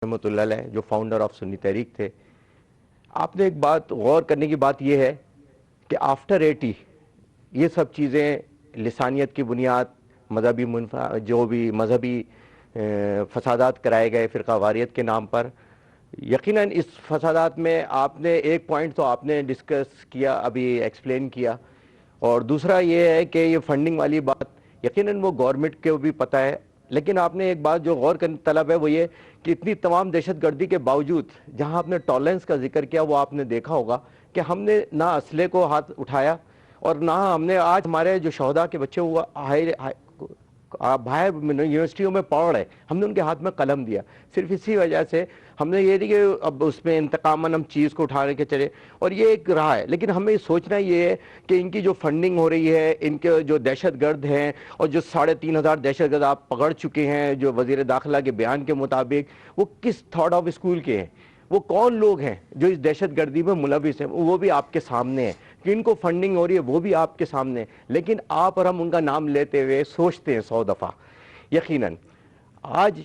رحمۃ اللہ علیہ جو فاؤنڈر آف سنی تحریک تھے، آپ نے ایک بات غور کرنے کی بات یہ ہے کہ آفٹر 80 یہ سب چیزیں لسانیت کی بنیاد، مذہبی جو بھی مذہبی فسادات کرائے گئے فرقہ واریت کے نام پر، یقیناً اس فسادات میں آپ نے ایک پوائنٹ تو آپ نے ڈسکس کیا، ابھی ایکسپلین کیا، اور دوسرا یہ ہے کہ یہ فنڈنگ والی بات یقیناً وہ گورنمنٹ کو بھی پتہ ہے، لیکن آپ نے ایک بات جو غور کرنے طلب ہے وہ یہ کہ اتنی تمام دہشت گردی کے باوجود جہاں آپ نے ٹالرنس کا ذکر کیا، وہ آپ نے دیکھا ہوگا کہ ہم نے نہ اسلحے کو ہاتھ اٹھایا اور نہ ہم نے آج ہمارے جو شہداء کے بچے ہوا باہر یونیورسٹیوں میں پڑھ رہے، ہم نے ان کے ہاتھ میں قلم دیا، صرف اسی وجہ سے ہم نے یہ نہیں کہ اب اس میں انتقاماً ہم چیز کو اٹھانے کے چلے، اور یہ ایک رہا ہے، لیکن ہمیں سوچنا یہ ہے کہ ان کی جو فنڈنگ ہو رہی ہے، ان کے جو دہشت گرد ہیں اور جو 3,500 دہشت گرد آپ پکڑ چکے ہیں جو وزیر داخلہ کے بیان کے مطابق، وہ کس تھاٹ آف اسکول کے ہیں، وہ کون لوگ ہیں جو اس دہشت گردی میں ملوث ہیں، وہ بھی آپ کے سامنے ہیں، کہ ان کو فنڈنگ ہو رہی ہے وہ بھی آپ کے سامنے ہے، لیکن آپ اور ہم ان کا نام لیتے ہوئے سوچتے ہیں 100 دفعہ۔ یقیناً آج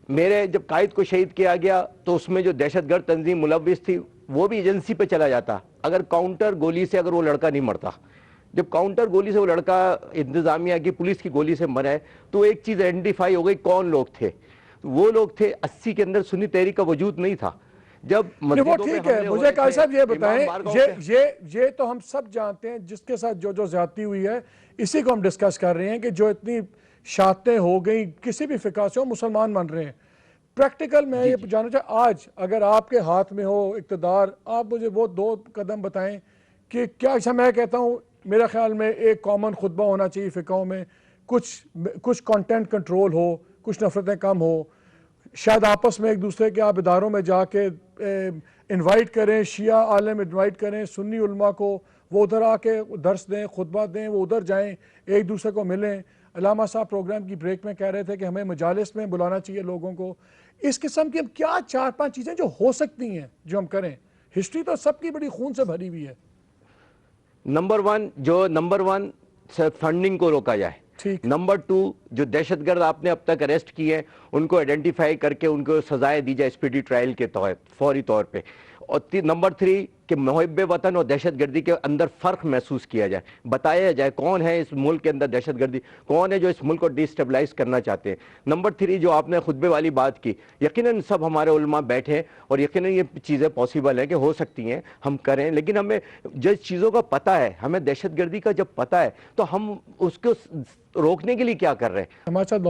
میرے جب قائد کو شہید کیا گیا تو اس میں جو دہشت گرد تنظیم ملوث تھی وہ بھی ایجنسی پہ چلا جاتا، اگر کاؤنٹر گولی سے اگر وہ لڑکا نہیں مرتا، جب کاؤنٹر گولی سے وہ لڑکا انتظامیہ کی پولیس کی گولی سے مرا ہے تو ایک چیز آئیڈینٹیفائی ہو گئی کون لوگ تھے، وہ لوگ تھے 80 کے اندر سنی تحریک کا وجود نہیں تھا، جب وہ مسجدوں ٹھیک میں ہے، حملے ہو مجھے رہے قائد تھے، صاحب یہ امام بتائیں، بارگاہوں پہ یہ تو ہم سب جانتے ہیں جس کے ساتھ جو زیادتی ہوئی ہے، اسی کو ہم ڈسکس کر رہے ہیں کہ جو اتنی شاتیں ہو گئیں کسی بھی فقہ سے ہو، مسلمان بن رہے ہیں۔ پریکٹیکل میں یہ جاننا چاہتا آج اگر آپ کے ہاتھ میں ہو اقتدار، آپ مجھے وہ 2 قدم بتائیں کہ کیا ایسا میں کہتا ہوں میرا خیال میں ایک کامن خطبہ ہونا چاہیے فقہوں میں، کچھ کانٹینٹ کنٹرول ہو، کچھ نفرتیں کم ہو، شاید آپس میں ایک دوسرے کے آپ اداروں میں جا کے انوائٹ کریں، شیعہ عالم انوائٹ کریں سنی علماء کو، وہ ادھر آ کے درس دیں، خطبہ دیں، وہ ادھر جائیں، ایک دوسرے کو ملیں۔ علامہ صاحب پروگرام کی بریک میں کہہ رہے تھے کہ ہمیں مجالس میں بلانا چاہیے لوگوں کو۔ اس قسم کی ہم کیا 4-5 چیزیں جو ہو سکتی ہیں جو ہم کریں؟ ہسٹری تو سب کی بڑی خون سے بھری ہوئی ہے۔ نمبر ون فنڈنگ کو روکا جائے، ٹھیک، نمبر 2 جو دہشت گرد آپ نے اب تک اریسٹ کیے ہیں ان کو آئیڈینٹیفائی کر کے ان کو سزائیں دی جائے اسپیڈی ٹرائل کے فوری طور پہ، اور نمبر 3 کہ محب وطن اور دہشت گردی کے اندر فرق محسوس کیا جائے، بتایا جائے کون ہے اس ملک کے اندر دہشت گردی، کون ہے جو اس ملک کو ڈی اسٹیبلائز کرنا چاہتے ہیں۔ نمبر 3 جو آپ نے خطبے والی بات کی، یقیناً سب ہمارے علماء بیٹھے ہیں اور یقیناً یہ چیزیں پاسبل ہیں کہ ہو سکتی ہیں ہم کریں، لیکن ہمیں جس چیزوں کا پتہ ہے، ہمیں دہشت گردی کا جب پتہ ہے تو ہم اس کو روکنے کے لیے کیا کر رہے ہیں؟ ہمارے ساتھ